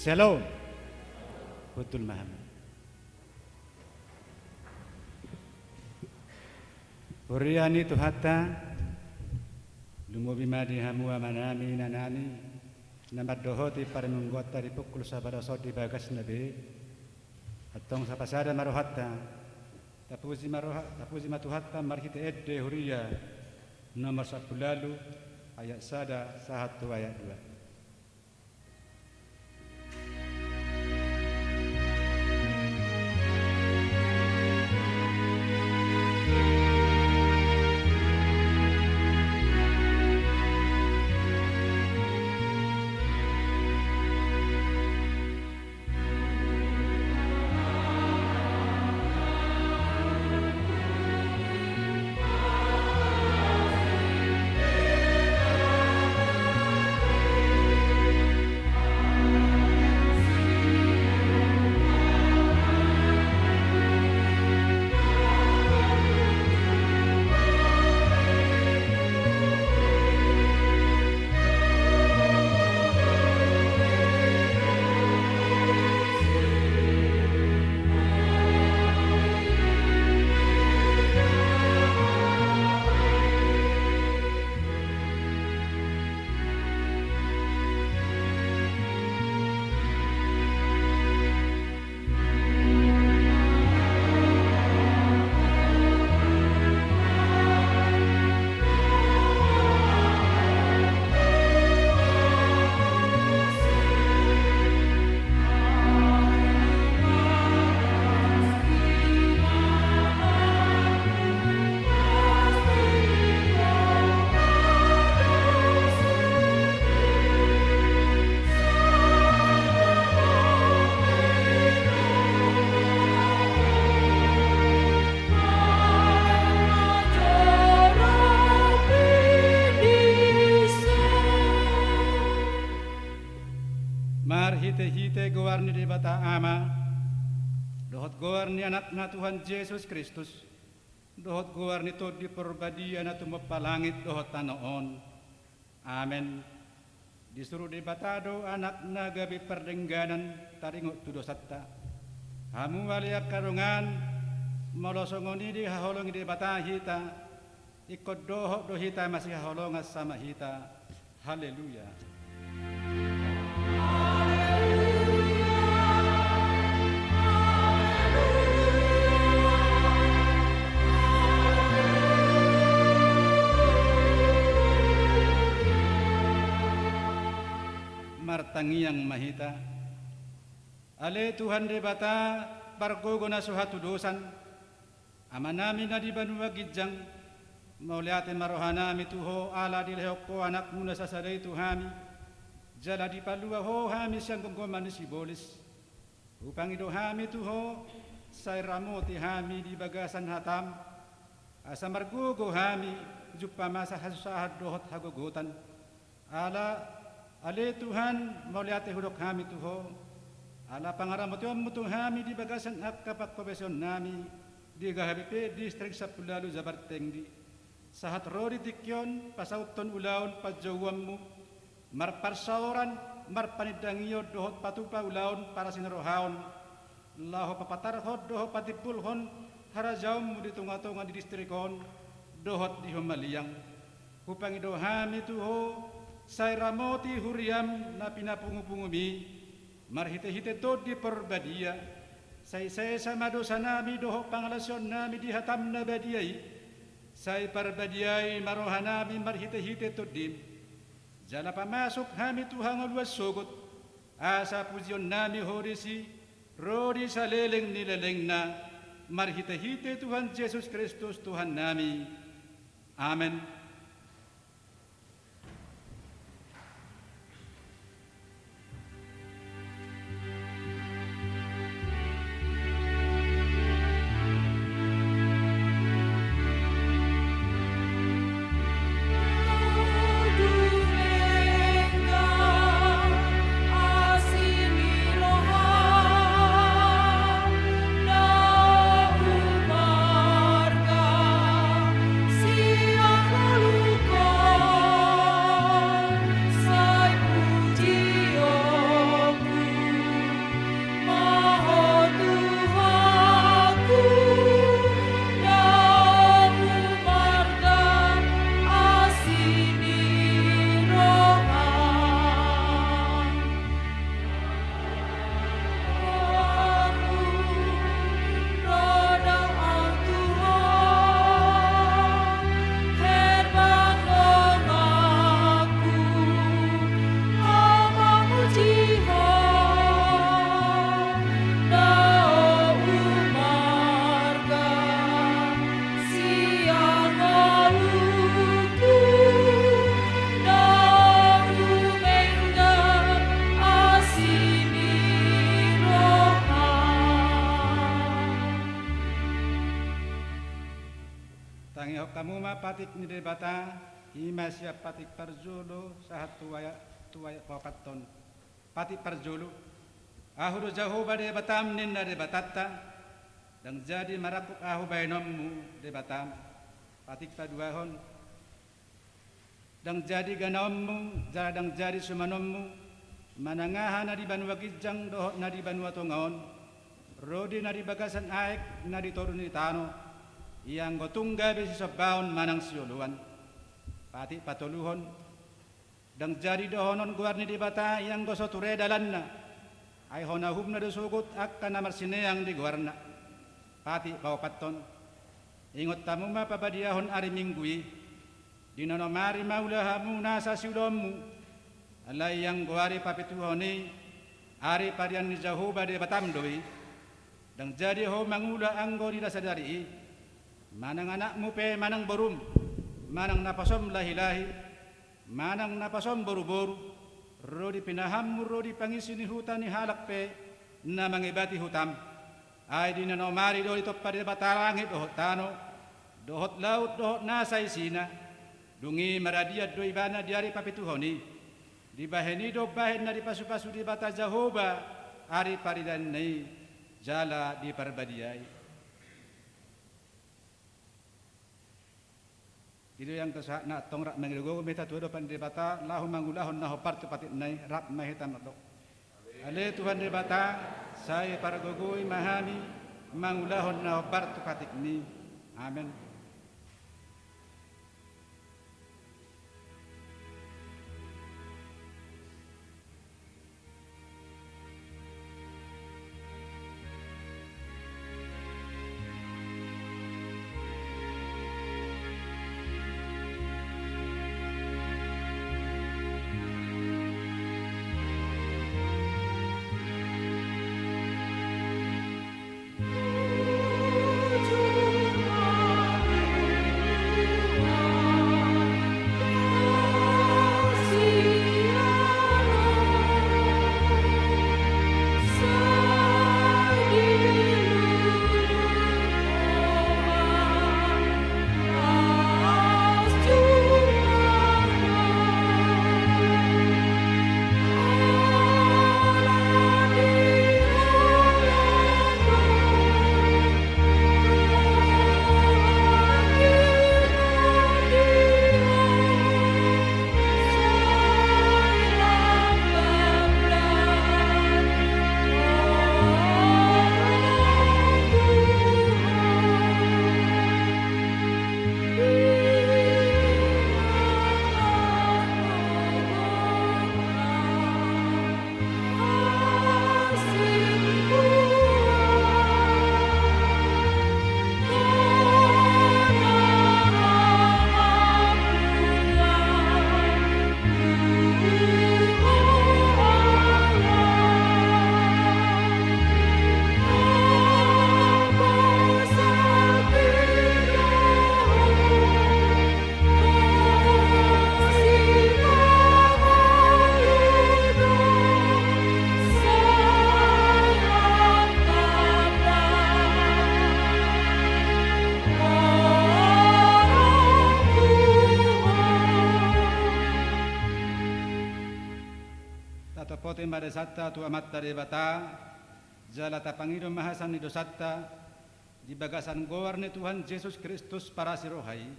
Shalom. Betul Muhammad. Huriani tuhata lumubimadi hamu amanami nanani namad dohoti parimungota di pukul sabaraso di bagas nabi atong sapasada marohatta tapuzi matuhatta marhite edde huria nomor 10 lalu ayat sada 1 ayat 2. Hite gowarni di bata ama dohot gowarni anakna Tuhan Yesus Kristus dohot gowarni to di perbadian atu mapalangit dohot tanoon amen disuruh di batado anakna gabi perdengganan taringot tu dosatta hamu waliak karungan molosongoni di haholong di bata hita ikut dohot dohita masih haholong sama hita haleluya. Martangi yang mahita ale Tuhan de bata bargogo na suhatu dosan amanami na di banua gijang mauliate marohanami tuho ala di lehoko anak muna sasadai tuhami jala di palua ho hami siyang gonggoman si bolis upang ido hami tuho say ramoti hami di bagasan hatam asa margogo hami juppa masa hasusahat dohot hagogotan Ale Tuhan mauliate hudok kami tuho ala pangaramot yung mutung kami di bagasan ak kapak pabeson nami di gahabipe distrik 10 lalu Jabarteng di sahat rodi tikyon pasauton ulaon pajawam mo marparsauran marpanidangyo dohot patupa ulaon para sinarohaon laho papatarhot dohot patipulhon harajaw mo di tunga-tunga di distrikon dohot di humaliyang upang ido kami tuho say ramoti huriam na pinapungupungumi marhite-hite to di perbadia say sama dosa nami doho pangalasyon nami di hatam na badiay say perbadiay marohanami marhite-hite to dim jala pamasok hami tuhang alwas sugot asa pujion nami horisi rodi sa leleng nilaleng na marhite-hite Tuhan Yesus Kristus Tuhan nami amen. Marga, si Pangihok kamu ma patik ni debata ima siap patik parjolo sahat tuaya papaton patik parjolo ahu do jauh bade batam ninna de batatta dan jadi marakuk ahu bainommu de batam patik paduahon dan jadi ganommu dan jadi sumanommu manangaha na di banua kijang dohot na di banua tongaon rodi na di bagasan aek na di torun di tano yang gotungga besi sebaon manang siuluan patik patuluhon dan jadi dohonon guarni di bata yang gosoture dalanna ay honahum na dosugot akka na marsineang di guarna pati paupaton ingot tamu ma papadiahon ari minggui dinonomari maulahamu nasa siulomu alay yang guari papituhoni ari parian ni jahuba de batam doi dan jadi ho mangula anggo di dasadari manang anakmu pe manang borum manang napasom lahi-lahi manang napasom boru-boru rodi pinahammu rodi pangisi ni hutan ni halak pe na mangibati hutam ay di nanomari do ito pa di batarangit dohot tano dohot laut dohot nasay sina dungi maradiat do ibana diari papituhoni di baheni do bahen na di pasu-pasu di bata jahoba ari paridan nai jala di parbadiai itu yang kesak nak tong rak mengilugo meta tudo pandai bata lahu mangulahon naho partu patit nai rak mahitam do ale Tuhan de bata saya para gogoi mahami mangulahon naho partu patit ni amen. Pote mare satta tu amatta de bata jala tapangido mahasan ni dosatta di bagasan goarne Tuhan Yesus Kristus para sirohai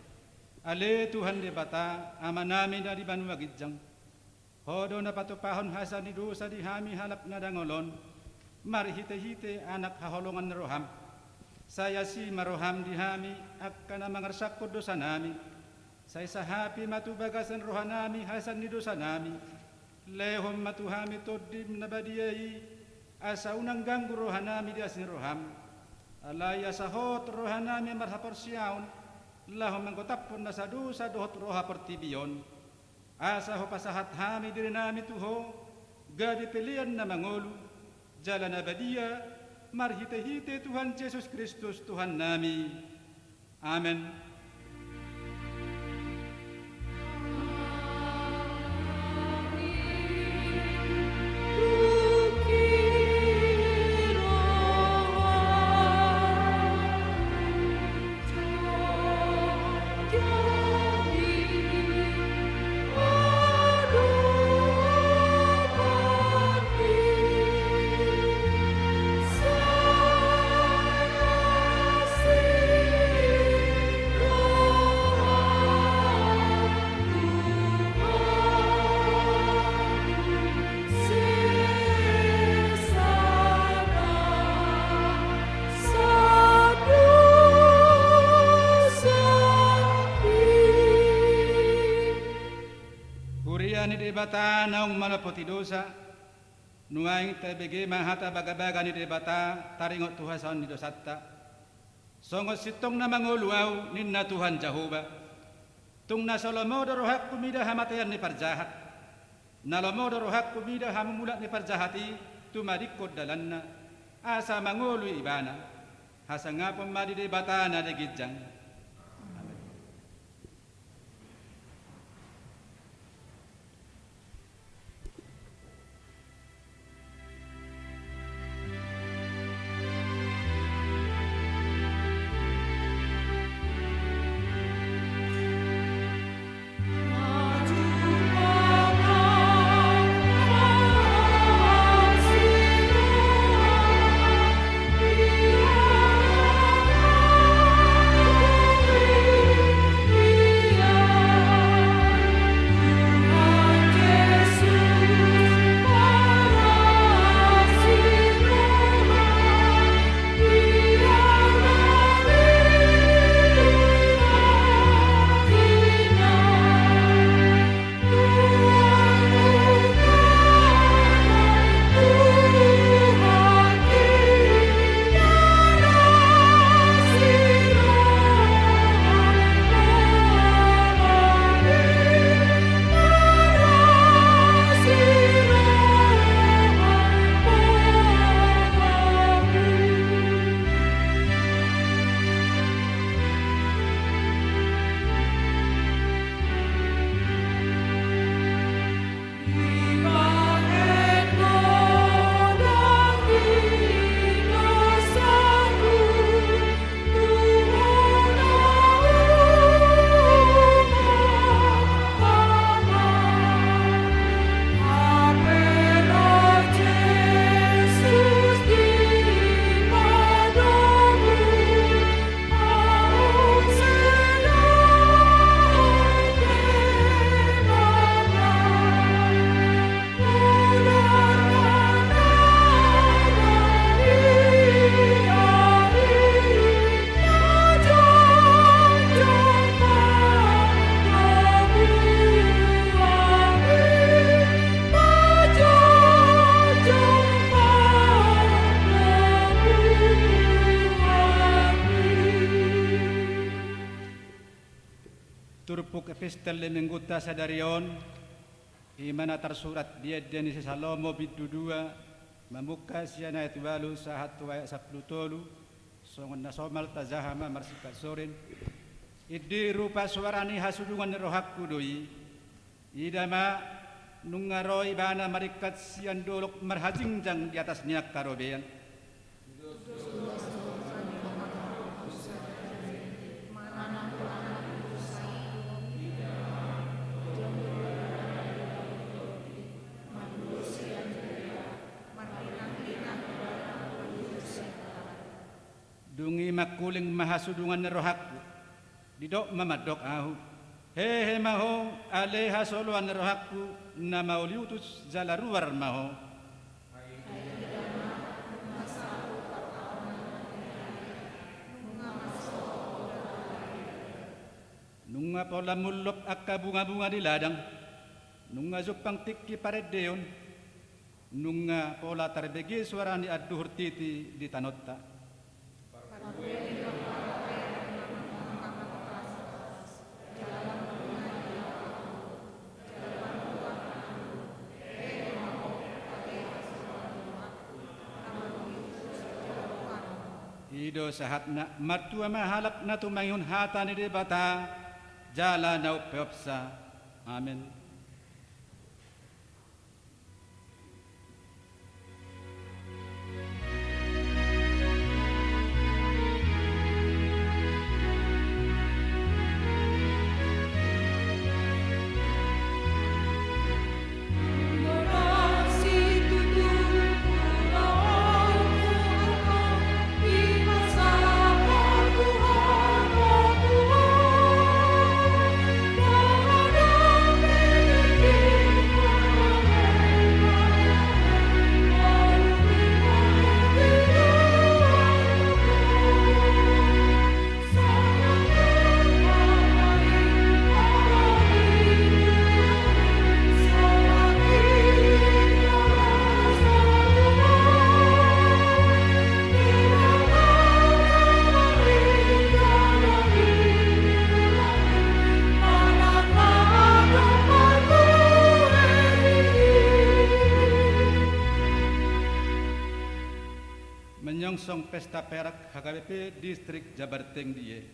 ale Tuhan de bata amanami na di banua gijang hodo na patupahon hasan ni dosa di hami halap na dangolon mari hite-hite anak haholongan roham saya si maroham di hami akkana mangarsakod dosa nami saya sahapi matu bagasan rohanami hasan ni dosa nami lehom matuhami todim nabadiyai asa unang ganggu rohanami di asin roham alaya sahot rohanami marhapor siaun lahom manggotapun nasadu sadohot roha pertibion asa ho pasahat hami diri nami tuho gabi pilihan na mangolu jalan abadiya marhite-hite Tuhan Yesus Kristus Tuhan nami amen. bata naong malapoti dosa, nuaing tabigi mahata bagabaga ni debata taringot Tuhasan ni dosatta. Songot sitong na manguluaw ninna Tuhan Jehovah. Tung nasalomo rohak kumida hamatayan ni parjahat. Nalomo rohak kumida hamumulat ni parjahati tumarikod dalanna. Asa mangulu ibana. Hasa nga pamadi debata na degidjang. Turpuk epistel mengguta sadarion imana tersurat dia deni Salomo bidu 2 membuka siana ayat 8 sahat ayat 10 tolu songon nasomal tazahama marsikat sorin idi rupa suarani hasudungan rohakku doi idama nungaroi bana marikat sian dolok marhajingjang di atas niak karobean dungi makuling mahasudungan na rohakku didok mamadok ahu hehe maho aleha soloan na rohakku na mauliutus jalaruar maho nunga pola mulop akka bunga-bunga di ladang nunga zupang tikki paredeon nunga pola tarbegi suara ni aduhur titi di tanotta Ido sahat na matua mahalap na tumayun hata ni debata jala na upepsa. Amen. Amen. menyongsong pesta perak HKBP Distrik Jabarteng Diye.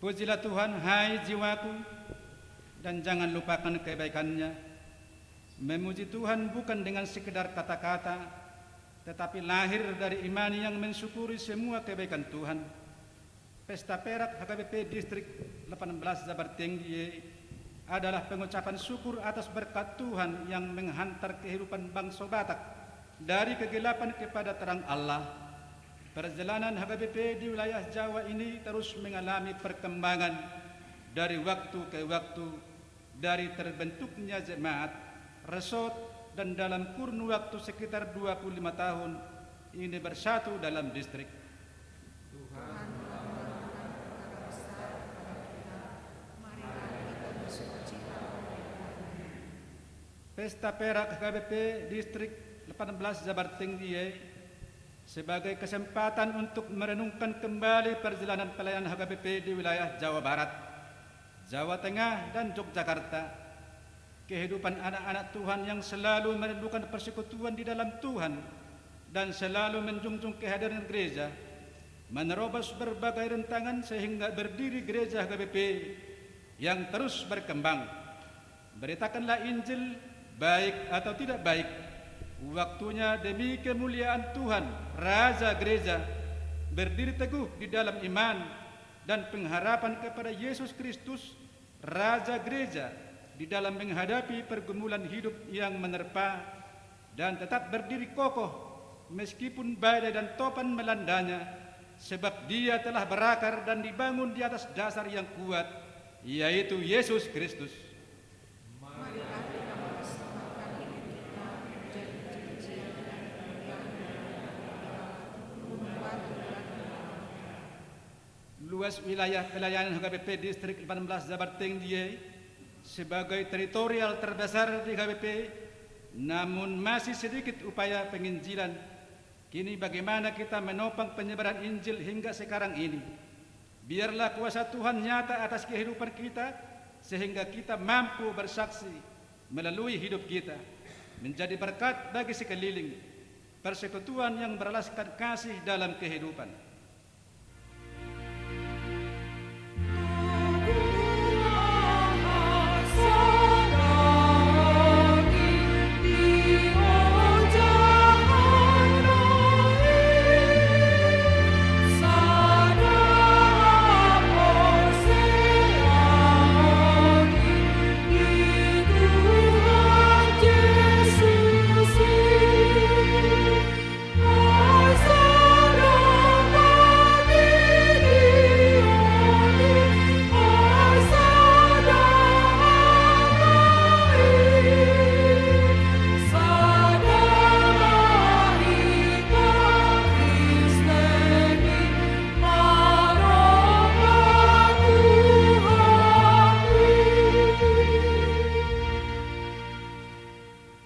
Pujilah Tuhan, hai jiwaku, dan jangan lupakan kebaikannya. Memuji Tuhan bukan dengan sekedar kata-kata, tetapi lahir dari iman yang mensyukuri semua kebaikan Tuhan. Pesta perak HKBP Distrik 18 Jabarteng Diye adalah pengucapan syukur atas berkat Tuhan yang menghantar kehidupan bangsa Batak dari kegelapan kepada terang Allah. Perjalanan HKBP di wilayah Jawa ini terus mengalami perkembangan dari waktu ke waktu, dari terbentuknya jemaat, resort, dan dalam kurun waktu sekitar 25 tahun ini bersatu dalam distrik. Tuhan telah melakukan perkara besar kepada kita. Marilah kita bersukacita. Pesta perak HKBP Distrik 18 Jabarteng Diye sebagai kesempatan untuk merenungkan kembali perjalanan pelayanan HKBP di wilayah Jawa Barat, Jawa Tengah, dan Yogyakarta. Kehidupan anak-anak Tuhan yang selalu merindukan persekutuan di dalam Tuhan dan selalu menjunjung kehadiran gereja, menerobos berbagai rentangan sehingga berdiri gereja HKBP yang terus berkembang. Beritakanlah Injil, baik atau tidak baik, waktunya demi kemuliaan Tuhan, Raja Gereja, berdiri teguh di dalam iman dan pengharapan kepada Yesus Kristus, Raja Gereja, di dalam menghadapi pergumulan hidup yang menerpa, dan tetap berdiri kokoh meskipun badai dan topan melandanya, sebab dia telah berakar dan dibangun di atas dasar yang kuat, yaitu Yesus Kristus. Marilah kita mempersembahkan hidup kita menjadi pujian dan kemuliaan membuat Tuhan. Luas wilayah pelayanan HKBP Distrik 18 Jabarteng Diye sebagai teritorial terbesar di HKBP, namun masih sedikit upaya penginjilan. Kini bagaimana kita menopang penyebaran Injil hingga sekarang ini? Biarlah kuasa Tuhan nyata atas kehidupan kita, sehingga kita mampu bersaksi melalui hidup kita, menjadi berkat bagi sekeliling, persekutuan yang beralaskan kasih dalam kehidupan.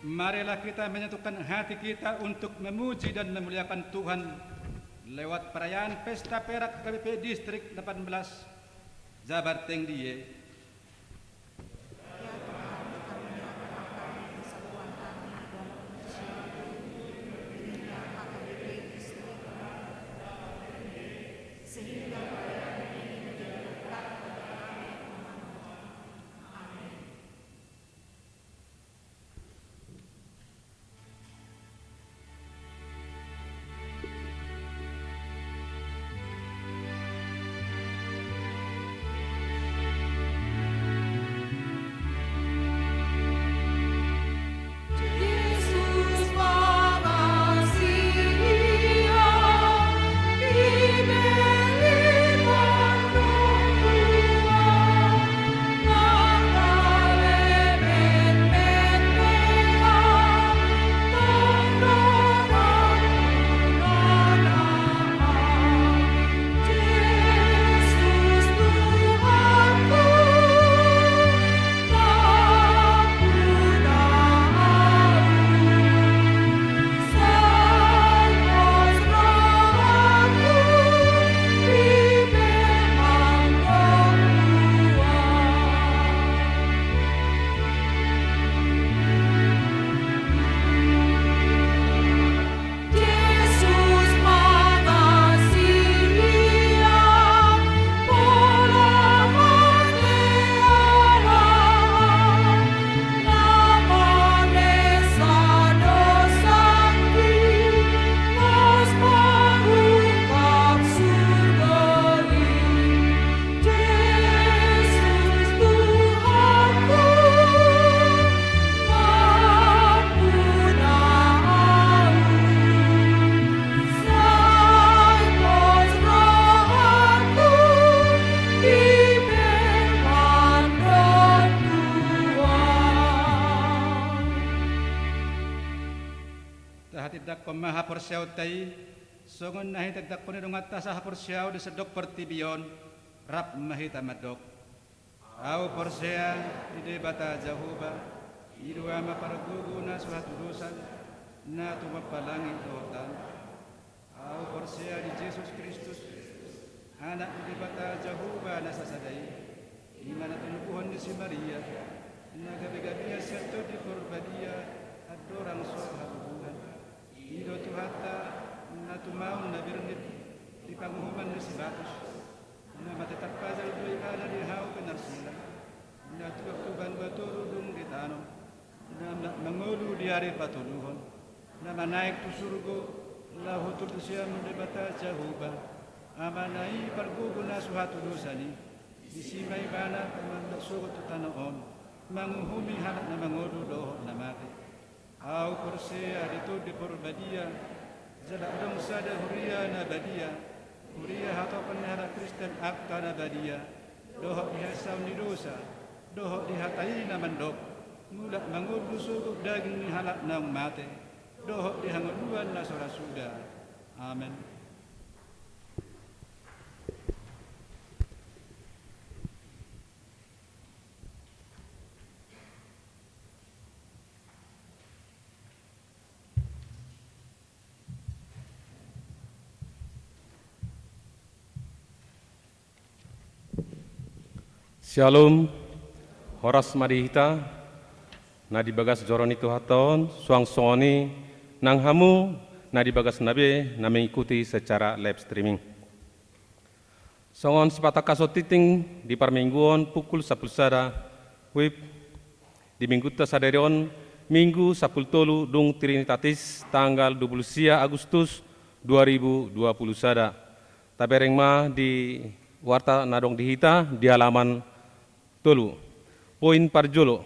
Marilah kita menyatukan hati kita untuk memuji dan memuliakan Tuhan lewat perayaan Pesta Perak HKBP Distrik 18 Jabarteng Diye. tagdak pemaha porsiaw tay songon nahi tagdak poni dong atas ha porsiaw di sedok pertibion rap mahita madok au porsea ide bata jahuba idua ma pargugu na suatu dosa na tumapalangi dotan au porsea di Yesus Kristus anak ide bata jahuba na sasadai di mana tunukuhan ni si Maria na gabi-gabinya serto di korbadia adorang soha hubungan ido tuhata na tumaun na birnit di panghuman ni si Batus na matetapazal doy kana di hau kenarsila na tuban baturudung di tanong na mangulu di hari patuluhon na manaik tu surgo la hutur tu siya mendebata jahuba amanai pargugu na suhatu dosani disimay bana kamandak sugot tu tanoon manguhumi hanak na mangudu doho na mati au porsea dito di porbadia jala dong sada huria na badia huria hatopan hara Kristen akta na badia doho dihasaw ni dosa doho dihatai na mandok mula mangudu sugot daging ni halak na mati doho dihanguluan na sorasuda amen. Shalom, horas marihita, nadi bagas joroni tuhaton, suang songoni, nang hamu, nadi bagas nabe, na mengikuti secara live streaming. Songon sepatak kaso titing di parmingguan pukul 10 sada, wib di minggu sadarion minggu 10 tolu dung Trinitatis tanggal 20 Agustus 2020 sada. Tabereng ma di warta nadong dihita di halaman tolu. Poin parjolo.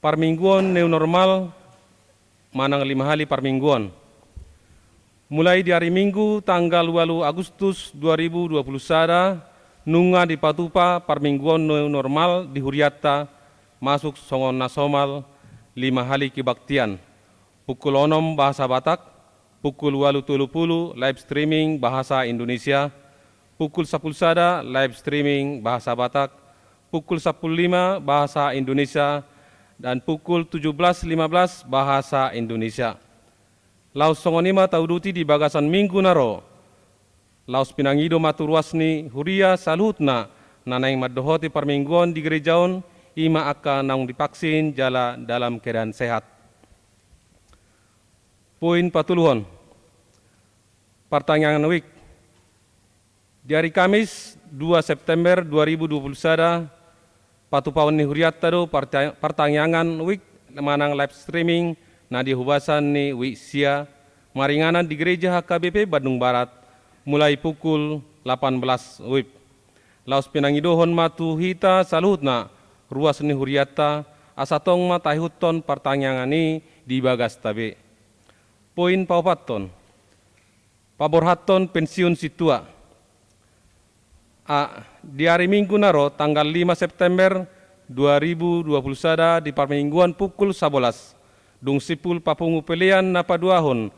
Parmingguan new normal manang 5 hari parmingguan. Mulai di hari Minggu tanggal 8 Agustus 2020 sada nunga di Patupa parmingguan new normal di Huriata masuk songon nasomal 5 hari kebaktian. Pukul 6 bahasa Batak, pukul 8.30 live streaming bahasa Indonesia, pukul 10 sada live streaming bahasa Batak, pukul 10.05 bahasa Indonesia, dan pukul 17.15 bahasa Indonesia. Laos songonima tauduti di bagasan minggu naro. Laos pinangido maturuasni huria salutna nanaing madohoti parmingguan di gerejaon ima akka naung dipaksin jala dalam keadaan sehat. Poin patuluhon. Pertanyaan week. Di hari Kamis 2 September 2020 sada Patupawan ni huriat tado pertanyaan week manang live streaming na dihubasan ni Wisia maringanan di gereja HKBP Bandung Barat mulai pukul 18 WIB. Laos pinangidohon matu hita saluhutna ruas ni huriata asatong matahuton pertanyaan ni di bagas tabe. Poin paupaton. Paborhaton pensiun situa. Di hari Minggu naro tanggal 5 September 2020 sada di parmingguan pukul 11. Dung sipul papungu pelian napa duahon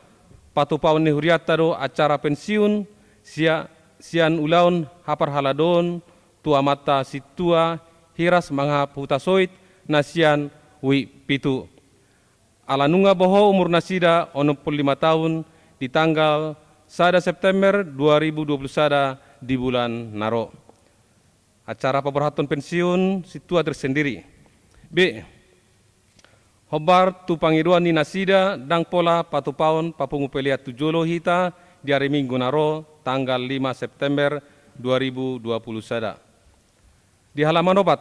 patupaun ni huriata do acara pensiun sian ulaun hapar haladon tua mata situa hiras mangha putasoit nasian wi pitu. Alanunga boho umur nasida 65 tahun di tanggal 1 September 2020 sada di bulan naro. Acara pemerhatian pensiun situa tersendiri. B. Hobar tu pangiduan ni nasida dang pola patupaon papungu pelia tujolo hita di hari Minggu naro tanggal 5 September 2020 sada. Di halaman obat,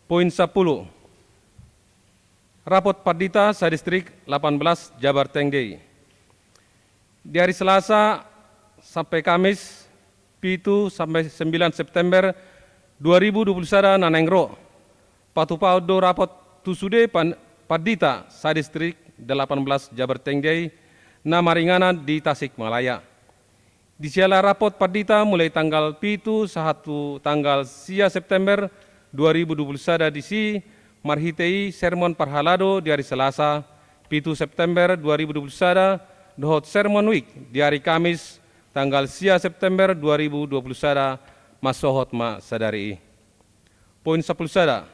poin 10. Rapot Pardita Sadistrik 18 Jabar Tengdei. Di hari Selasa sampai Kamis 7 sampai 9 September 2020 sada nanengro. Patupao do rapot tusude Pardita Sadistrik 18 Jabar Tengdei na maringanan di Tasikmalaya. Di siala rapot Pardita mulai tanggal 7 sahatu tanggal 10 September 2020 sada di si marhitei sermon parhalado di hari Selasa 7 September 2021 dohot Sermon Week di hari Kamis tanggal 10 September 2021 masohot ma sadari. Poin 10 sada.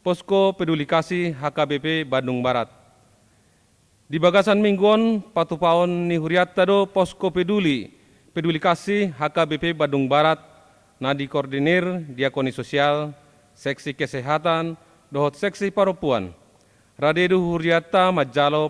Posko Peduli Kasih HKBP Bandung Barat. Di bagasan mingguan patupaon ni huriatta do Posko Peduli Kasih HKBP Bandung Barat na dikoordinir Diakoni Sosial, Seksi Kesehatan, dohot Seksi Paropuan. Radedu huriatta majalo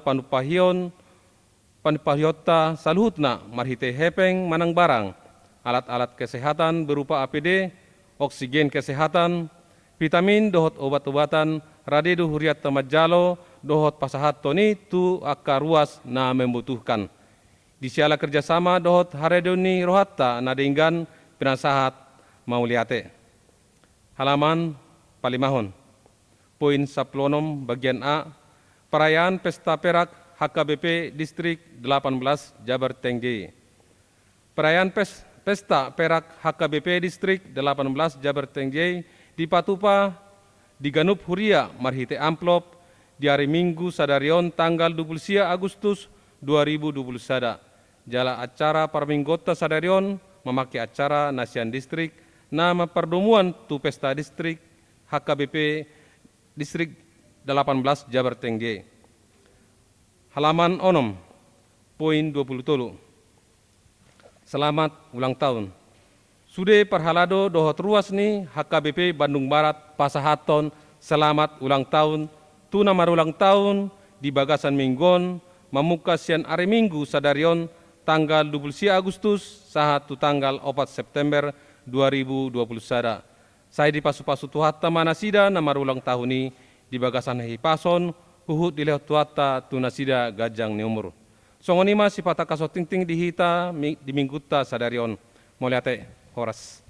panupahiota saluhutna marhite hepeng manang barang, alat-alat kesehatan berupa APD, oksigen kesehatan, vitamin dohot obat-obatan, radedu huriatta majalo dohot pasahat toni tu akka ruas na membutuhkan. Disiala kerjasama dohot haredoni rohatta na dinggan pinasahat mauliate. Halaman palimahon. Poin 10 bagian A. Perayaan Pesta Perak HKBP Distrik 18 Jabar Tenggi. Perayaan Pesta Perak HKBP Distrik 18 Jabar Tenggi di Patupa diganup huria marhite amplop di hari Minggu sadarion tanggal 20 Agustus 2021. Jala acara parminggota sadarion memakai acara Nasian Distrik nama pertemuan tu Pesta Distrik HKBP Distrik 18 Jabar Tenggi. Halaman onom, poin 27. Selamat ulang tahun. Sude parhalado dohot ruas ni HKBP Bandung Barat pasahaton selamat ulang tahun. Tuna marulang tahun di bagasan minggon mamuka sian are minggu sadarion tanggal 20 Agustus sahat tu tanggal 4 September 2021. Saya di pasu-pasu tuhatta manasida na marulang tahun ni di bagasan hipason huhut di lehot tuhatta tunasida gajang ni umur. Songonima si pataka sotingting dihita di mingguta sadarion. Moliate Horas. Tuhan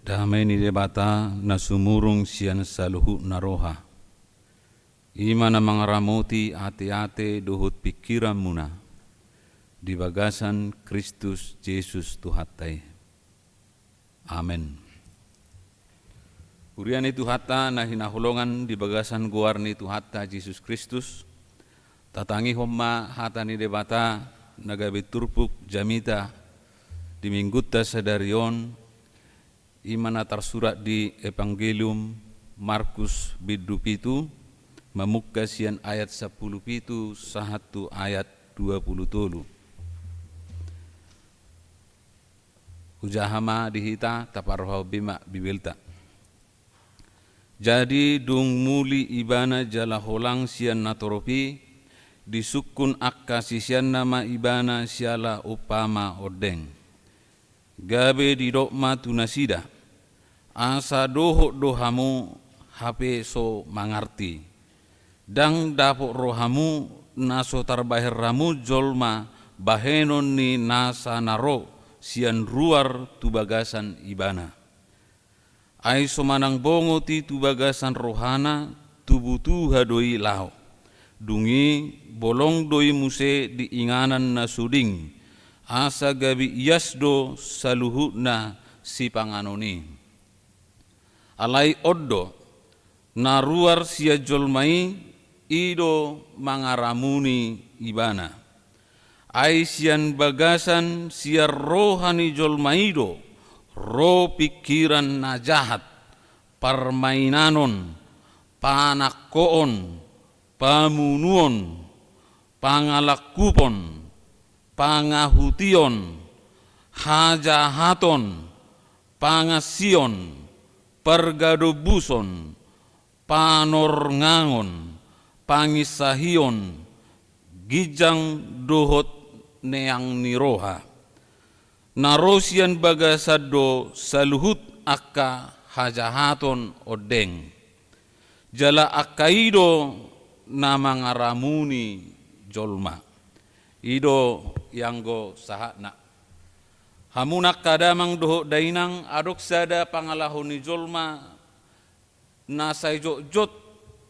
Damai ni debata na sumurung sian saluhu naroha. Ima na mangaramuti ate-ate duhut pikiran muna. Di bagasan Kristus Yesus Tuhatai. Amen. Urian itu hatta na hinahulongan di bagasan guarni Tuhatta Yesus Kristus. Tatangi homma hata ni debata nagabe turpuk jamita di mingguta sadarion imana tersurat di Evangelium Markus bidu pitu memukka sian ayat 10 pitu sahatu ayat 20 ujahama dihita taparhau bima bibilta. Jadi dung muli ibana jala holang sian natoropi disukun akka sisian nama ibana siala upama odeng. Gabe di dokma tunasida asa dohok dohamu hape so mangarti. Dang dapok rohamu naso tarbahir ramu jolma bahenon ni nasa naro sian ruar tu bagasan ibana. Ai so manang bongo ti tu bagasan rohana tubutu hadoi lao. Dungi bolong doi muse di inganan na suding. Asa gabi yasdo saluhutna si panganoni. Alai oddo naruar sia jolmai ido mangaramuni ibana. Ai sian bagasan sia rohani jolmaido ro pikiran na jahat permainanon panakkoon pamunuon pangalakupon pangahution hajahaton pangasion pergadobuson panorngangon pangisahion gijang dohot neang niroha narosian bagasado saluhut akka hajahaton odeng jala akaido namangaramuni jolma ido yanggo sahakna hamunak kadamang dohok dainang adok sada pangalahon ni jolma nasai jot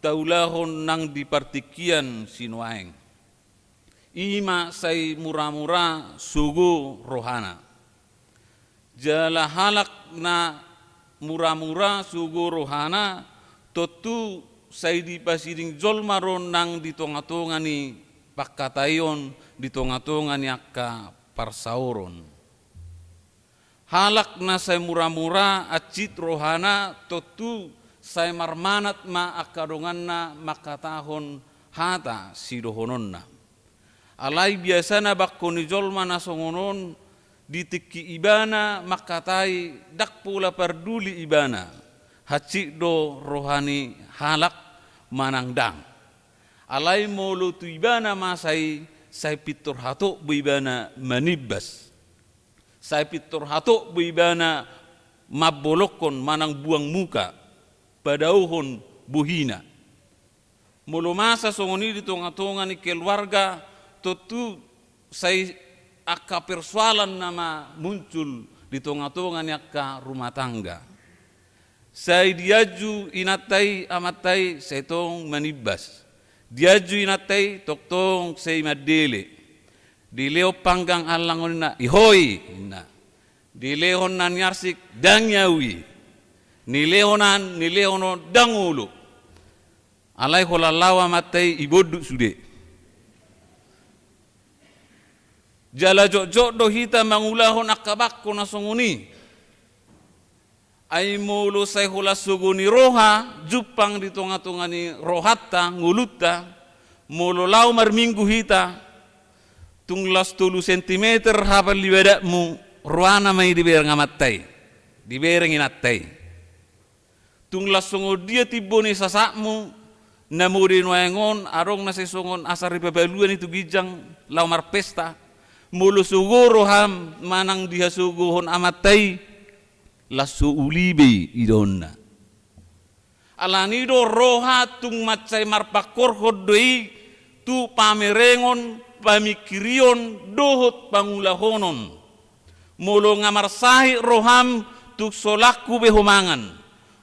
taulahon nang dipartikian sinuaeng ima sai mura-mura sugu rohana jala halak na mura-mura sugu rohana totu sai dipasiding jolma ron nang ditonga-tongani pakkatayon ditonga-tongani akka parsauron halak na say mura-mura acit rohana totu say marmanat ma akadongan na makatahon hata sidohonon na. Alai biasa na bakko ni jolma na songonon ditiki ibana makatai dak pula perduli ibana. Hacik do rohani halak manangdang. Alai molo tu ibana masai say pitur hato bu ibana manibas. Saya pitur hato bu ibana mabolokon manang buang muka padauhon buhina. Mulu masa songoni di tonga-tonga ni keluarga totu saya akka persoalan nama muncul di tonga-tonga ni akka rumah tangga. Saya diaju inatai amatai saya tong manibas. Diaju inatai toktong saya madele. Di leo panggang alangon na ihoi na di leo nan yarsik dangyawi ni leono dangulu alai holalawa matai ibodu sude jala jok do hita mangulahon akabakko na songoni ai mulu sai hula suguni roha jupang di tonga-tonga ni rohatta ngulutta mulu lau marminggu hita tunglas 10 cm hafal libadakmu ruana mai dibereng amattai dibereng inattai tunglas songo dia tiboni sasakmu namurin waengon arong nasi songon asar ribabaluan itu gijang laumar pesta mulu sugo roham manang dia sugohon amattai lasu ulibe idonna alanido roha tung macai marpakor hodoi tu pamerengon pamikirion dohot pangulahonon molo ngamarsahi roham tuk solaku behomangan.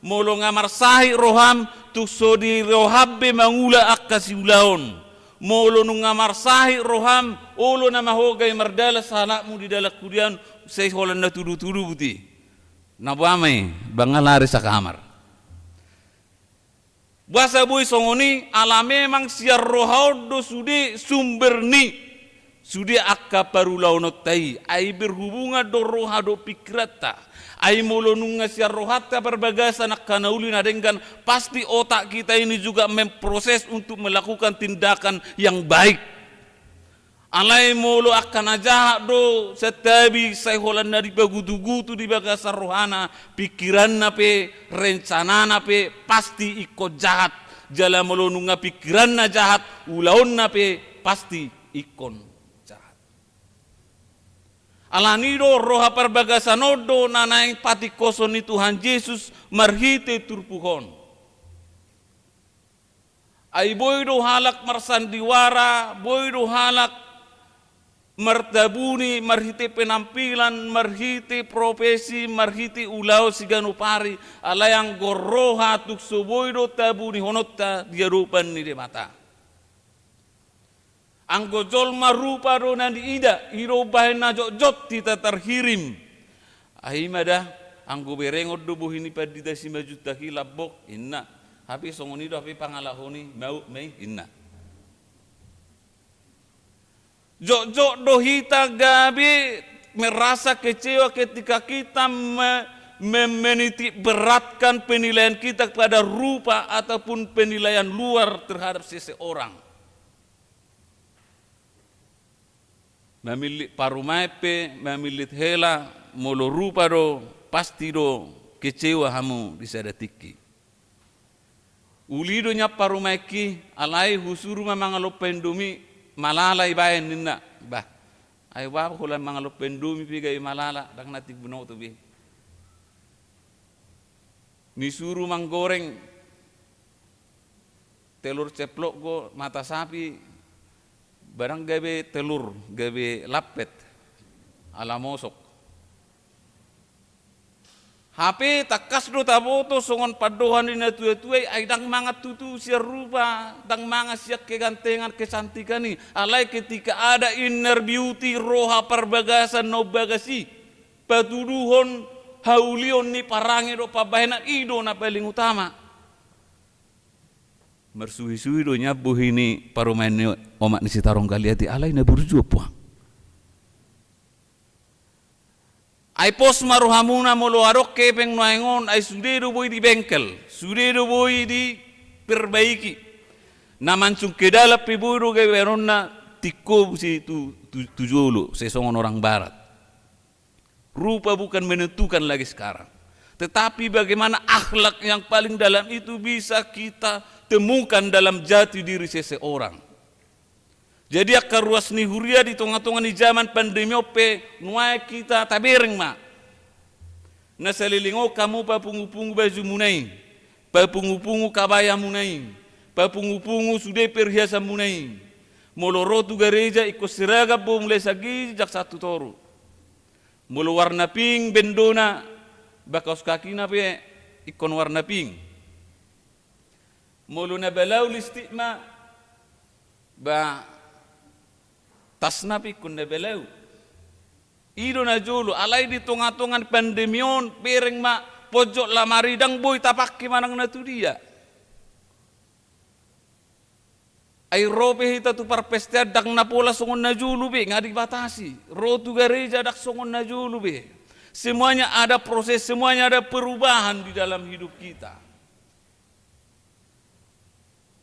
Molo ngamarsahi roham tuk so di rohabbe mangula akasi ulaon. Molo nu ngamarsahi roham olo na mahogay mardala salakmu di dalak kudian say holan na tudu-tudu buti. Nabamay bangalari sa kamar. Basa boy songoni ala memang siar rohaudo sudi sumber ni sudi akka parulaunot tai ai berhubungan do rohado pikrata. Ai molonunga siya rohata berbagasan akan ulin adenggan pasti otak kita ini juga memproses untuk melakukan tindakan yang baik. Alai molo akan aja do setabi saya holan dari bagutu-gutu di bagasan rohana pikiran nape rencana nape pasti ikut jahat. Jala molonunga pikiran na jahat ulaun nape pasti ikon. Alanido roha perbagasan na naing pati koson ni Tuhan Yesus marhite turpuhon. Ay boydo halak marsandiwara, boydo halak martabuni, marhite penampilan, marhite profesi, marhite ulau siganupari, alayang goroha tukso boydo tabuni honotta diarupan ni de mata. Anggo jolma rupa do nandi ida iro bahen na jot tita terhirim ahimada anggo berengod do bohini padida si majuta hilabok inna hapi songoni do hapi pangalahoni mau mei inna jok do hita gabi merasa kecewa ketika kita menitik beratkan penilaian kita kepada rupa ataupun penilaian luar terhadap seseorang. Mamilit parumaipe, mamilit hela, molo rupa do, pasti do, kecewa hamu disadatiki. Ulido nya parumaiki, alai husuru mamangalo pendumi, malalai bayan ninna, bah. Ay wab hulan mangalo pendumi pigay malala, dang natik buno to bi. Nisuru manggoreng, telur ceplok go, mata sapi, barang gabe telur, gabe lapet, ala mosok. HP takas do taboto songon padohan ni natuai ay dang mga tutu siya rupa, dang mga siya kegantengan kesantikan ni. Alay ketika ada inner beauty roha perbagasan no bagasi, patuduhon haulion ni parangi do pabahenan ido na paling utama. Mersuhi-suhi do nyabuh ini parumain ni omak ni sitarong galiati alay na burju puang. Ay pos maruhamuna molo arok kepeng noengon ay sudedo boy di bengkel, sudedo boy di perbaiki. Namansung kedalap piburu geberon na tiko si tujolo sesongon orang barat. Rupa bukan menentukan lagi sekarang. Tetapi bagaimana akhlak yang paling dalam itu bisa kita temukan dalam jati diri seseorang. Jadi akar ruas ni huria di tengah-tengah ni zaman pandemi ope nuai kita tabereng ma. Nasalilingo kamu papungu-pungu baju munai, papungu-pungu kabaya munai, papungu-pungu sudah perhiasan munai. Moloro tu gereja ikut seragam bom lesagi jak satu toru. Molo warna pink bendona bakaus kaki na pe ikon warna pink. Molo na balaw listikma ba tas na pi kun na balaw. Ido na jolo alay di tunga-tungan pandemion pereng ma pojok lamari dang boy tapaki manang na tu dia. Ay rope hita tu parpestea dak na pola songon na julu be ngadi batasi. Ro tu gereja dak songon na julu be. Semuanya ada proses, semuanya ada perubahan di dalam hidup kita.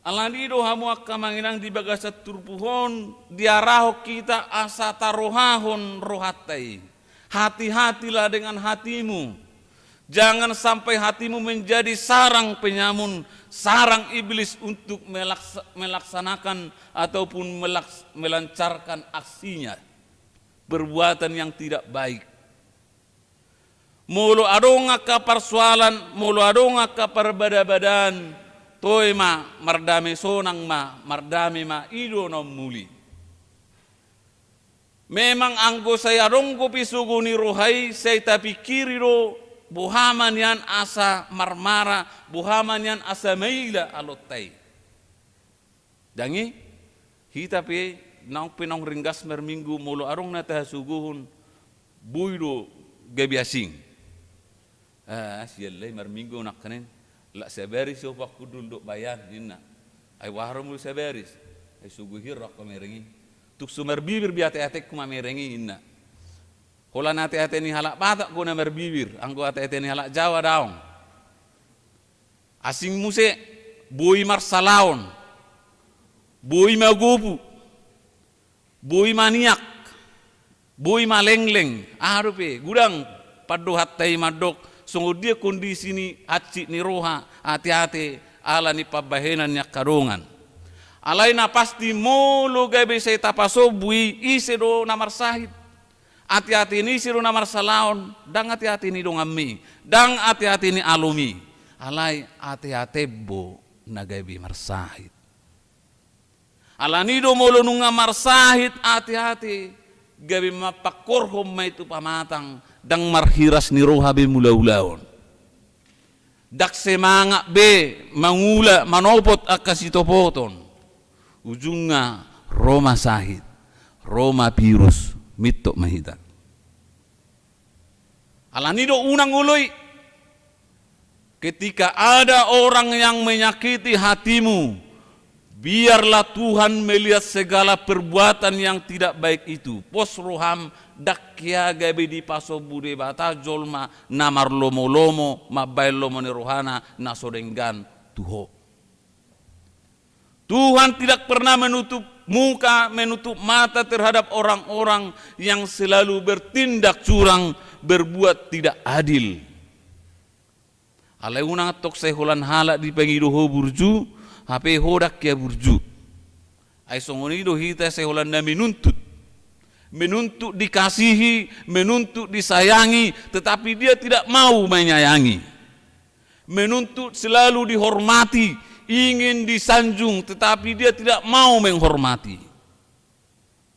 Alanido hamu akka manginang di bagasat turpuhon diaraho kita asa tarohahon rohatai. Hati-hatilah dengan hatimu. Jangan sampai hatimu menjadi sarang penyamun, sarang iblis untuk melaksanakan ataupun melancarkan aksinya. Perbuatan yang tidak baik. Mulu adonga ka persoalan, mulu adonga ka perbada-badan, toy ma mardame sonang ma, mardame ma ido no muli. Memang anggo saya ronggo pisuguni rohai, saya tapi kiri ro buhaman yan asa marmara, buhaman yan asa maila alotay. Dangi, hita pe, naong pinong ringgas merminggu mulu arong na tahasuguhon, buydo gabi asing. Siyalay merminggu nak kanin, la seberis yo pak kudunduk bayan, inna. Ay wahro mulu seberis, ay suguhir rak kamerengi. Tuk sumer bibir biate-atek kumamerengi inna. Hola ate-ate ni halak batak ko na merbibir, anggo ate-ate ni halak Jawa daong. Asing muse, bui marsalaon, bui magubu, bui maniak, bui malengleng, arupe, gudang padu hatai madok, sungguh dia kondisi ni acik ni roha, hati-hati ala ni pabahenan nyak karungan. Alaina pasti mulu gabe saya tapaso bui isedo namar sahid. Hati-hati ini siru namar salaon, dang hati-hati ini dong ami, dang hati-hati ini alumi, alai hati-hati bo nagabi marsahid. Alani do molo nunga marsahid hati-hati, gabi mapakor homma itu pamatang, dang marhiras ni roha be mula-ulaon. Dak semanga be mangula manopot akasitopoton, ujungnya Roma sahid, Roma virus. Mitok mahita. Alanido unang uloy, ketika ada orang yang menyakiti hatimu, biarlah Tuhan melihat segala perbuatan yang tidak baik itu. Pos roham dakya gabe di paso bude bata jolma namar lomo-lomo mabail lomo ni rohana nasodenggan Tuho. Tuhan tidak pernah menutup muka, menutup mata terhadap orang-orang yang selalu bertindak curang, berbuat tidak adil. Alai unang tok seholan halak di pengidoho burju, hape hodak ya burju. Ai songonido hita seholan na menuntut dikasihi, menuntut disayangi, tetapi dia tidak mau menyayangi. Menuntut selalu dihormati, ingin disanjung, tetapi dia tidak mau menghormati.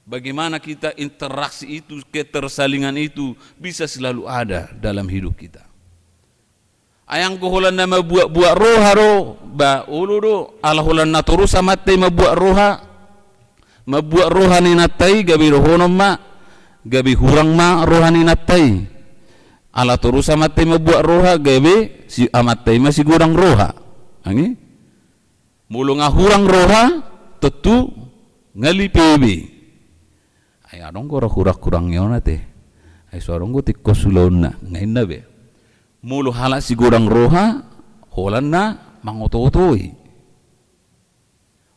Bagaimana kita interaksi itu, ketersalingan itu bisa selalu ada dalam hidup kita. Ayang koholan nama buat roha ro, ba ulu do, ala holan na terus amatte mabuat roha ni natai gabi rohonom ma, gabi hurang ma roha ni natai. Ala terus amatte mabuat roha gabi si amatte ma si gurang roha. Angi? Mulu ngahurang roha tentu ngali pebe. Ay adong ko hurak kurang yona te. Ay suarong ko tikko sulona ngain na be. Mulu halak si gurang roha holan na mangototoi.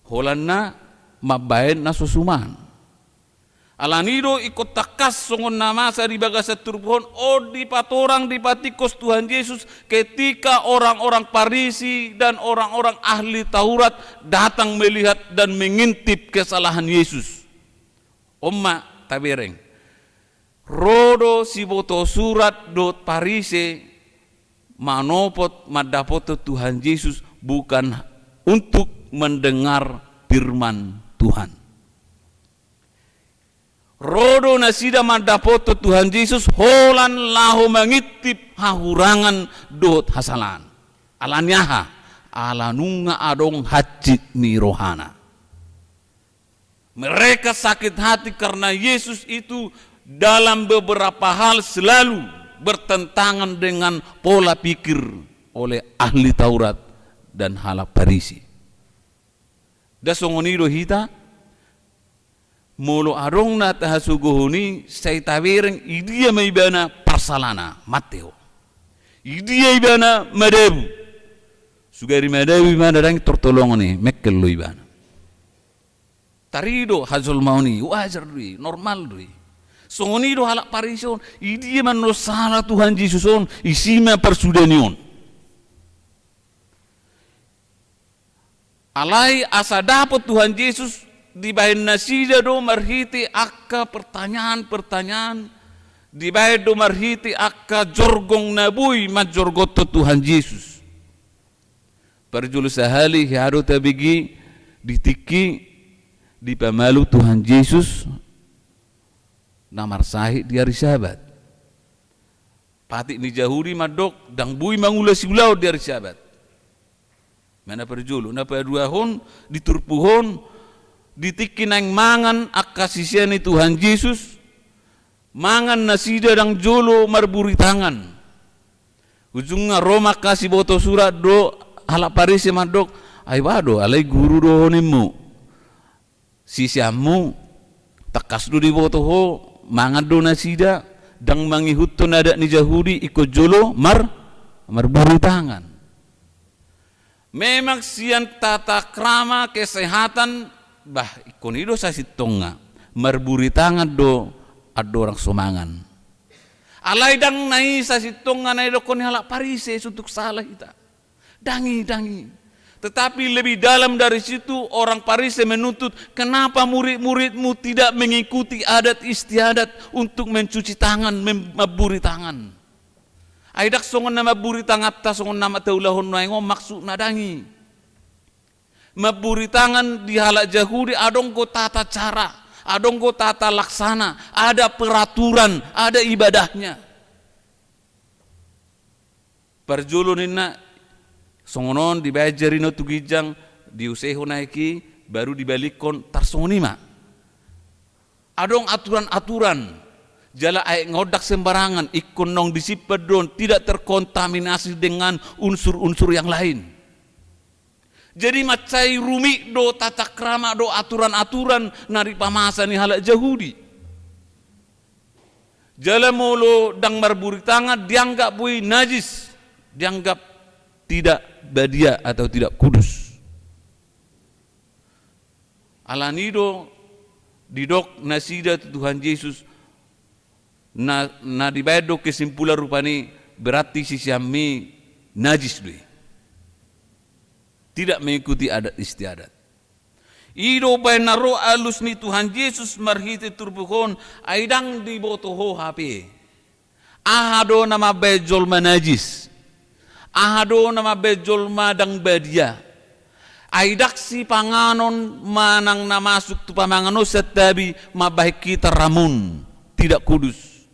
Holan na mabayan na susuman. Alanido ikut takas songon nama sa di bagasa turbuhon o di patorang di patikos Tuhan Yesus ketika orang-orang Farisi dan orang-orang ahli Taurat datang melihat dan mengintip kesalahan Yesus. Omma tabereng. Rodo siboto surat dot Farisi manopot madapoto Tuhan Yesus bukan untuk mendengar firman Tuhan. Rodo nasida madapoto Tuhan Yesus holan lahu mengitip hahurangan dot hasalan. Alanyaha alanunga adong hacit ni rohana. Mereka sakit hati karena Yesus itu dalam beberapa hal selalu bertentangan dengan pola pikir oleh ahli Taurat dan halak Farisi. Dasongonido hita mulu arong na tahasuguhuni say tawereng idia may ibana parsalana Mateo idia ibana madebu sugari madebu ibana dang tortolongan ni mekkel lo ibana tarido hazul mauni wajar dui normal dui songonido halak parison idia man no salah Tuhan Yesuson isima persudenion alai asa dapat Tuhan Yesus di bahin nasida do marhiti akka pertanyaan-pertanyaan di bahin do marhiti akka jorgong nabui majorgoto Tuhan Yesus perjulu sahali haru tabigi ditiki di pamalu Tuhan Yesus namar sahid di hari sabat Pati ni Yahudi madok dang bui mangula siulau dari sahabat. Mana perjulu na paduahon diturpuhon ditikin ang mangan akasisian ni Tuhan Yesus mangan nasida dang jolo marburi tangan. Ujungnya Roma kasih boto surat do halak Paris madok ay wado alay guru do honimu sisiamu takas do di boto ho mangan do nasida dang mangihut to nada ni Yahudi ikut jolo marburu tangan. Memang sian tata krama kesehatan bah ikonido sa sitonga marburi tangan do ado orang somangan. Alay dang nai sa sitonga nai do koni halak parise untuk salah kita. Dangi. Tetapi lebih dalam dari situ orang Parise menuntut kenapa murid-muridmu tidak mengikuti adat istiadat untuk mencuci tangan, maburi tangan. Aidak songon nama buri tangan ta songon nama taulahon naingo maksud nadangi. Maburi tangan di halak Yahudi adong ko tata cara, adong ko tata laksana, ada peraturan, ada ibadahnya. Perjuluninna songonon dibajarin tu gijang diuseho naiki baru dibalikon tarsonima. Adong aturan-aturan jala aek ngodak sembarangan ikon nong disipedon tidak terkontaminasi dengan unsur-unsur yang lain. Jadi macai rumi do tata krama do aturan-aturan nari pamasa ni halak Yahudi. Jala molo dang marburi tangan dianggap bui najis, dianggap tidak badia atau tidak kudus. Alanido didok nasida Tuhan Yesus na dibayado kesimpulan rupani berarti sisiami najis dui. Tidak mengikuti adat istiadat. Ido bay naro alus ni Tuhan Yesus marhiti turbuhon aidang di botoho HP. Ahado nama bejol manajis. Ahado nama bejol madang badia. Aidak si panganon manang na masuk tu pamangano setabi mabahik kita ramun tidak kudus.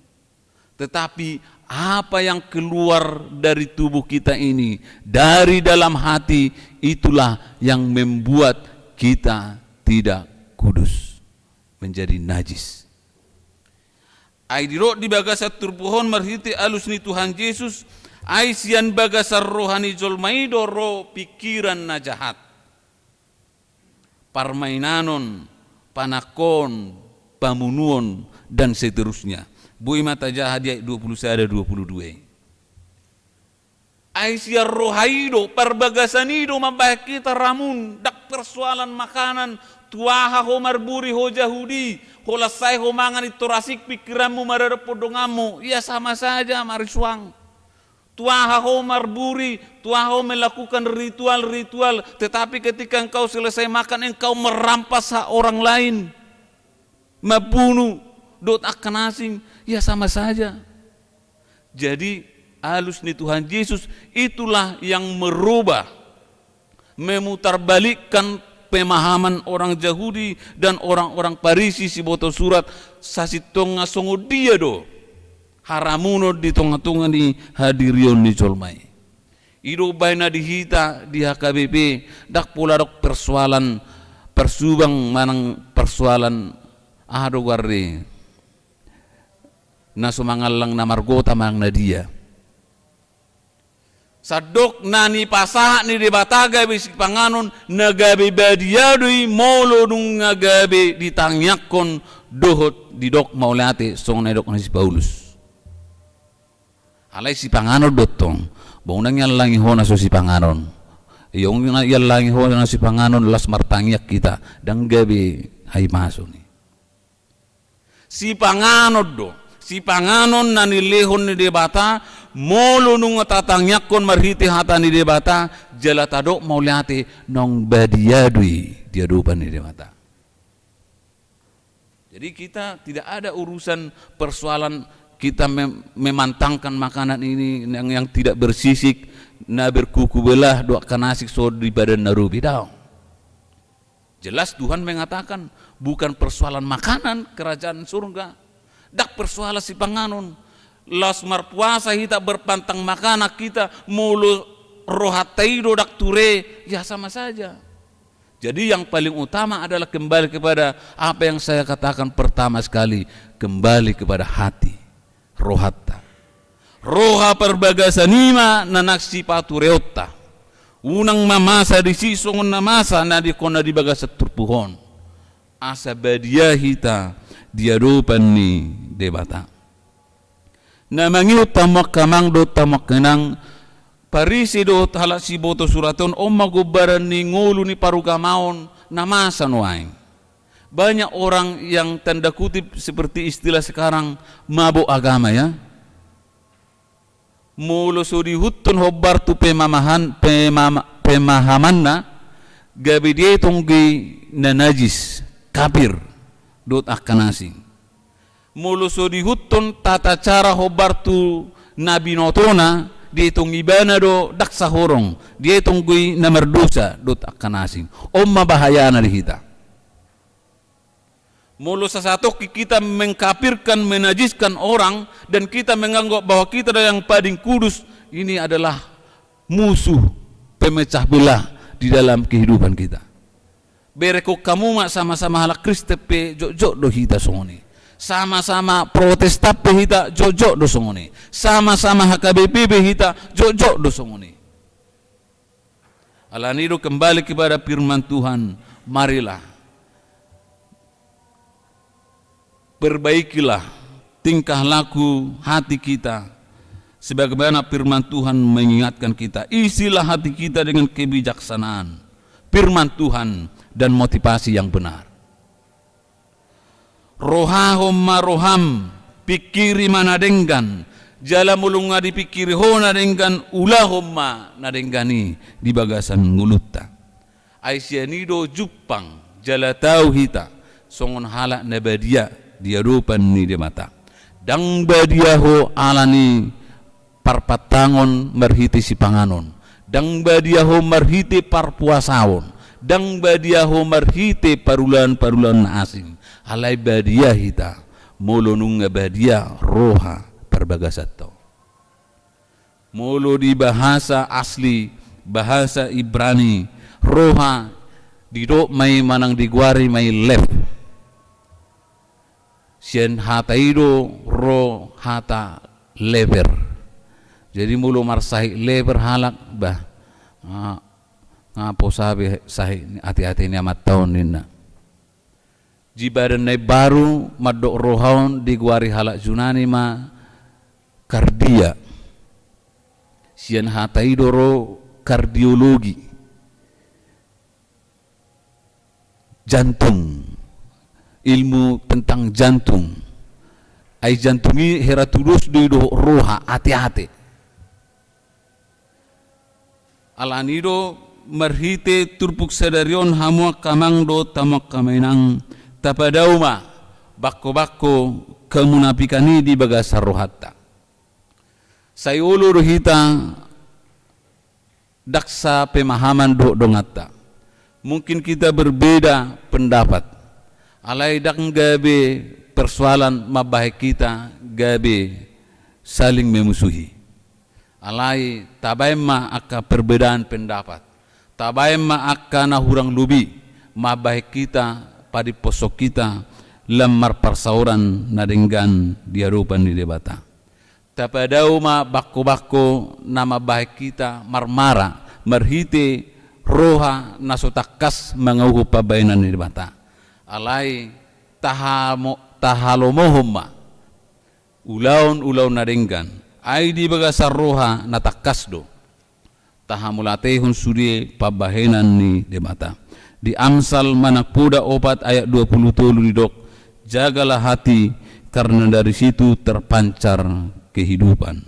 Tetapi apa yang keluar dari tubuh kita ini dari dalam hati itulah yang membuat kita tidak kudus, menjadi najis. Aidiro di bagasa turbuhon marhiti alus ni Tuhan Yesus aisian bagasar rohani jolmaido ro pikiran na jahat. Parmainanon, panakon, pamunuon dan seterusnya. Bui mata jahat ayat 21 22. Aisyah rohaido perbagasan mabah kita ramun dak persoalan makanan tuaha ho marburi ho Yahudi ho lasai ho mangan itu rasik pikiranmu mararapodongamu ya sama saja marisuang. Tuaha ho marburi, tuaha ho melakukan ritual-ritual, tetapi ketika engkau selesai makan engkau merampas hak orang lain, membunuh, dot akan asing, ya sama saja. Jadi alus ni Tuhan Yesus itulah yang merubah, memutarbalikkan pemahaman orang Yahudi dan orang-orang Parisi si boto surat sasitonga songo dia do. Haramuno di tengah-tengah ni hadirion ni colmai. Ido baina dihita di HKBP dak pula dok persoalan persubang manang persoalan ahado garre. Na sumangalang na margota mang na dia. Sadok nani pasaha ni debataga bisik panganon nagabe badiadui molo dung nagabe ditangyakon dohot didok maulate song na dok na si Paulus. Alay si panganon dotong, bawang yang langi hona so si panganon. Yung yang langi hona si panganon las martangyak kita, dang gabi hay maso ni. Si panganon do, si panganon na nilehon ni debata, molo nung tatangyak kon marhiti hata ni debata, jalatado mauliate nong badiadui diadupan ni debata. Jadi kita tidak ada urusan persoalan kita memantangkan makanan ini yang tidak bersisik, na berkuku belah, doa kanasik so di badan narubi daw. Jelas Tuhan mengatakan bukan persoalan makanan kerajaan surga, dak persoalan si panganon. Las marpuasa hita berpantang makana kita mulu rohataido dak ture, ya sama saja. Jadi yang paling utama adalah kembali kepada apa yang saya katakan pertama sekali, kembali kepada hati, rohatta. Roha perbagasanima nanaksi patureotta. Unang mamasa di sisong namasa na di kona di bagasat turpuhon. Asa badia hita diadupan ni debata. Namangiu tamak kamang do tamak kenang parisi do halak si boto suraton omma gubaran ni ngulu ni parugamaon namasa nuaing. Banyak orang yang tanda kutip seperti istilah sekarang mabuk agama ya. Mulu sudi hutun hobbar tu pemahaman na gabi dia tonggi na najis kafir dot akanasing. Mulu sudi hutun tata cara hobbar tu nabi notona dia itong ibana do daksa horong dia itong gui na merdosa dot akanasing omma bahaya na dihita. Mulu satu kita mengkafirkan, menajiskan orang dan kita menganggap bahwa kita adalah yang paling kudus, ini adalah musuh pemecah belah di dalam kehidupan kita. Bereko kamu mak sama-sama halak Kristen pe jok do hita songoni, sama-sama Protestan pe hita jok do songoni, sama-sama HKBP pe hita jok do songoni. Alanido kembali kepada firman Tuhan, marilah perbaikilah tingkah laku hati kita sebagaimana firman Tuhan mengingatkan kita. Isilah hati kita dengan kebijaksanaan firman Tuhan dan motivasi yang benar. Rohahum maroham pikiri manadenggan jala mulunga dipikiri ho nadenggan ulahumma nadenggani di bagasan ngulutta. Aisyanido jupang jala tau hita songon halak nabadia diadupan ni di mata dang badiaho alani parpatangon merhiti si panganon dang badiaho merhiti parpuasawon dang badiaho merhiti parulan asing alai badia hita molonung badia roha perbagasato molo di bahasa asli bahasa Ibrani roha didok mai manang diguari mai lef sien hata ido ro hata lever. Jadi mulu marsahi lever halak bah ngapo sabi sahi hati-hati ni amat tahun nina. Jibadan nai baru madok rohaun diguari halak junani ma kardia. Sien hata ido ro kardiologi. Jantung. Ilmu tentang jantung. Ai jantungi heratulus do roha hati-hati. Alanido merhite turpuk sadarion hamua kamang do tamak kamenang tapadauma bakko kemunapikani di bagasar rohatta. Sayulu rohita daksa pemahaman do dongatta. Mungkin kita berbeda pendapat. Alai dak gabe persoalan mabah kita gabe saling memusuhi. Alai tabaima akka perbedaan pendapat. Tabaima akka na hurang lubi mabah kita padi posok kita lemar persauran nadenggan diarupan di debata. Tapadauma bakko nama baik kita marmara merhite roha nasotakas mangauhu pabainan di debata. Alai tahalomohumma ulaun nadenggan ai di bagasar roha natakas do tahamulatehun sudi pabahenan ni demata di Amsal manakpuda 4 ayat 23 didok jagalah hati karena dari situ terpancar kehidupan.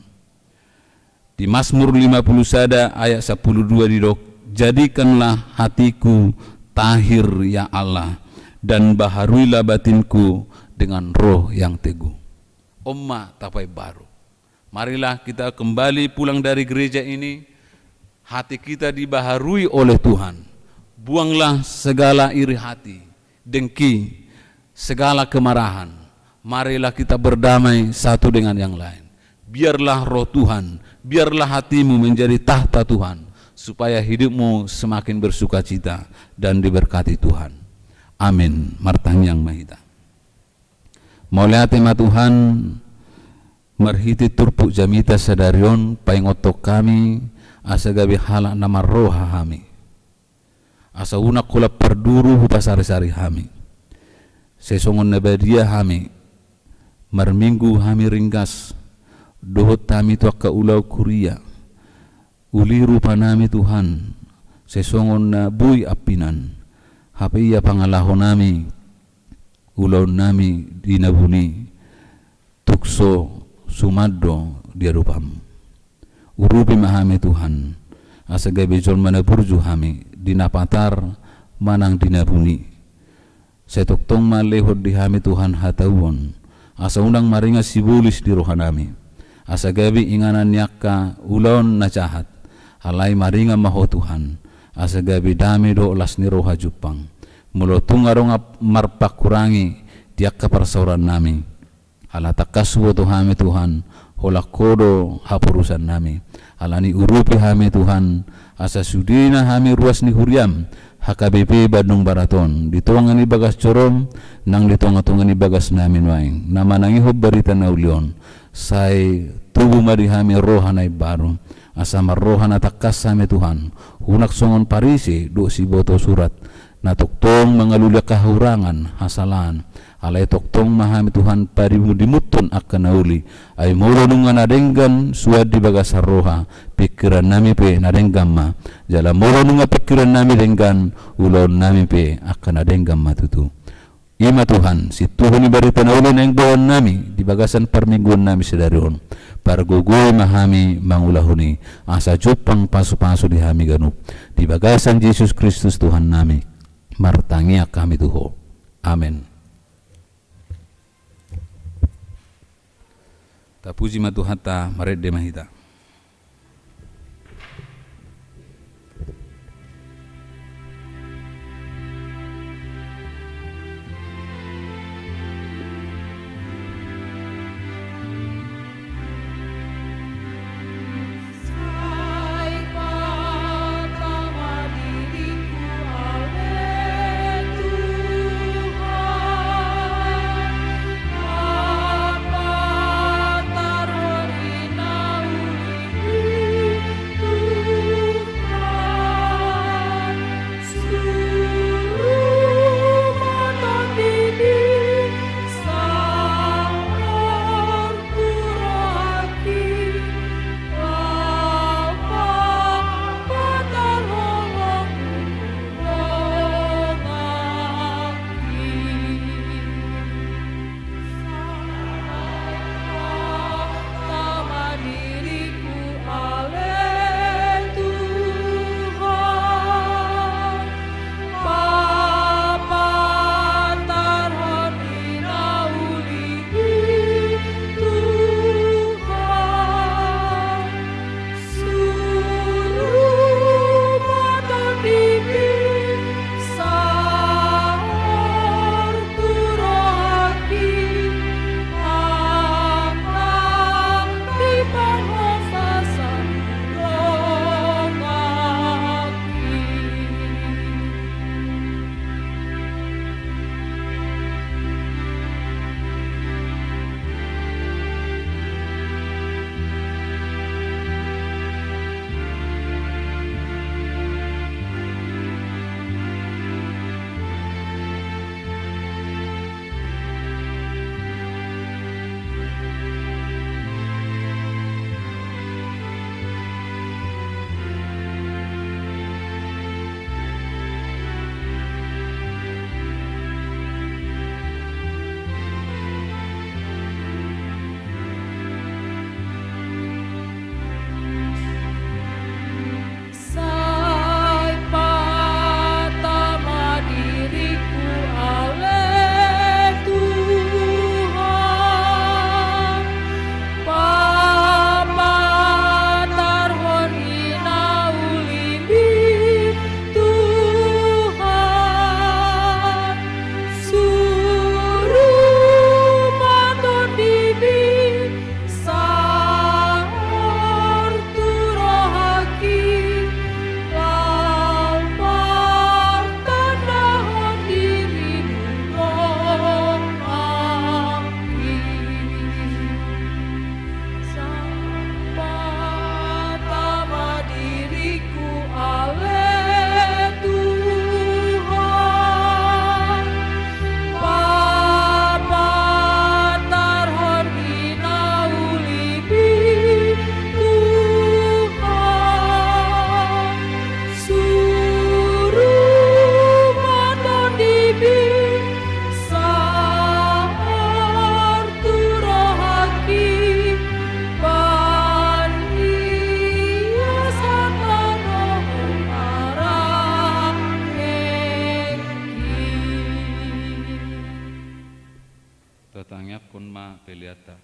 Di Mazmur 51 ayat 12 didok jadikanlah hatiku tahir ya Allah dan baharuilah batinku dengan roh yang teguh. Umma tapai baru. Marilah kita kembali pulang dari gereja ini, hati kita dibaharui oleh Tuhan. Buanglah segala iri hati, dengki, segala kemarahan. Marilah kita berdamai satu dengan yang lain. biarlah roh Tuhan, biarlah hatimu menjadi tahta Tuhan, supaya hidupmu semakin bersukacita dan diberkati Tuhan. Amin. Martang yang mahita. Mulai tema Tuhan marhiti turpuk jamita sadarion paingotok kami asa gabi halak nama roha kami. Asa unak kula perduru pasari-sari kami. Sesongon nabadia kami marminggu kami ringkas dohot kami tu akka ulau kuria uliru panami Tuhan sesongon na bui apinan hapiya pangalahon nami ulau nami dinabuni tukso sumaddo diarupam urupi mahami Tuhan asa gabi jol mana burju kami dinapatar manang dinabuni setoktong malehod di kami Tuhan hatawon asa undang maringa sibulis di rohanami asa gabi inganan yakka ulon na jahat alai maringa maho Tuhan asa gabi dami do olas ni roha jupang mulo tungarong marpak kurangi diakka persauran nami ala takaswo Tuhan Tuhan hola kodo hapurusan nami alani urupi hami Tuhan asa sudina hami ruas ni huriam HKBP Bandung Baraton ditongan ni bagas corom nang ditonga-tonga ni bagas namin waing nama nangihob barita na ulion say tubuh mari hami rohanay baru asa marrohan atakas hami Tuhan hunak songon parisi do si boto surat na toktong mangalulia kahurangan hasalan alay toktong mahami Tuhan parimu dimutton akka nauli ay molo nunga nadenggan suad di bagas roha pikiran nami pe nadenggan ma jala molo nunga pikiran nami denggan ulon nami pe akka nadenggan matutu ima Tuhan si Tuhan ibarita na ulon ang bawan nami di bagasan parmingguan nami sedarion pargogoy mahami mangulahuni asa jupang paso-paso di hami ganup di bagasan Yesus Kristus Tuhan nami martangia kami tuho amen. Tapuji matuhata maredde mahita. Taruh mauliata.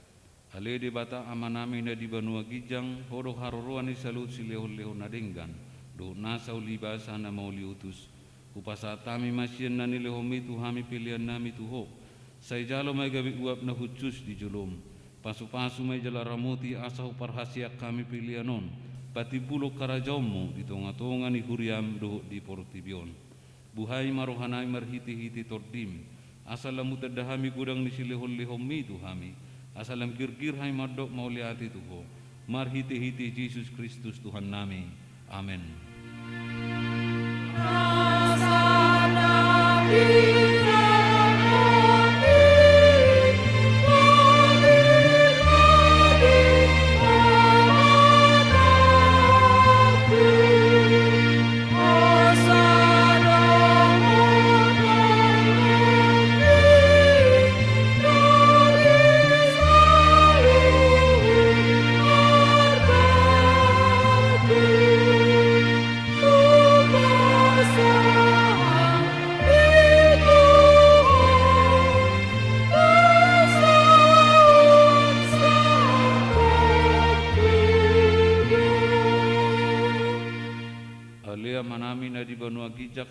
Ale de bata amanami na di banua gijang horo haruruan ni salut si leho nadenggan do nasa ulibasa na mauli utus upasa tami masien na ni leho mitu hami pilihan nami tuho say jalo may gabi uap na hucus di julum pasu-pasu may jala ramuti asa uparhasiak kami pilihanon pati bulok karajommu di tonga-tonga ni huriam do di portibion buhay marohanay marhiti-hiti tordim asal lamu terdahami gudang ni si leho mitu hami asalam kirkir hai madok mauliati tuho marhiti-hiti Yesus Kristus Tuhan nami amin.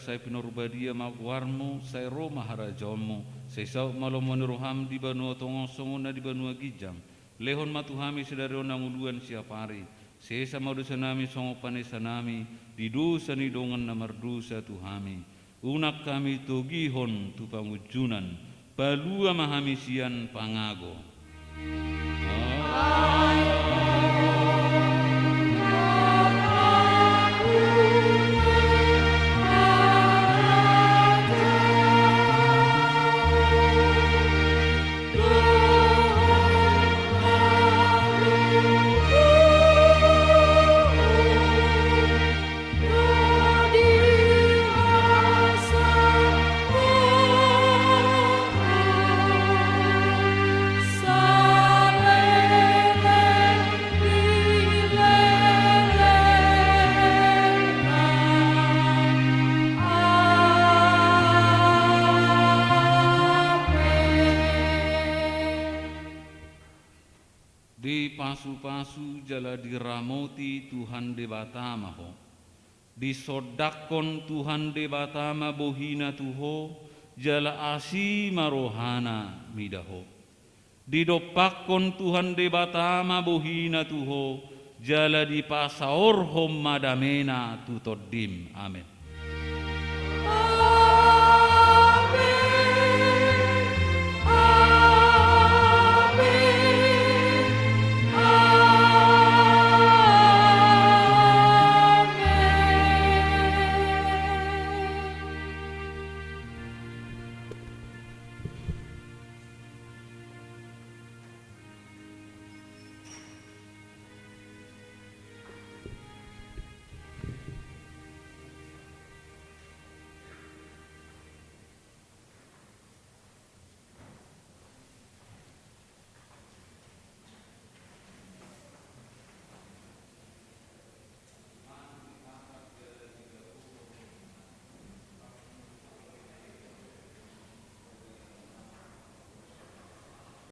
Sai pinurbadia magwarmo sai Roma harajomo sai sau malomon roham di banua tongosongo na di banua gijam lehon matuhami sedaro namuluan siapari sesa madusanami songo panesanami di dosa ni dongan na mardusa tuhami unak kami togihon tu pangujunan balua mahami sian pangago. Pasu-pasu jala diramoti Tuhan debatama ho disodakon Tuhan debatama bohina tuho jala asi marohana midaho didopakon Tuhan debatama bohina tuho jala dipasaor hom madamena tutodim amin.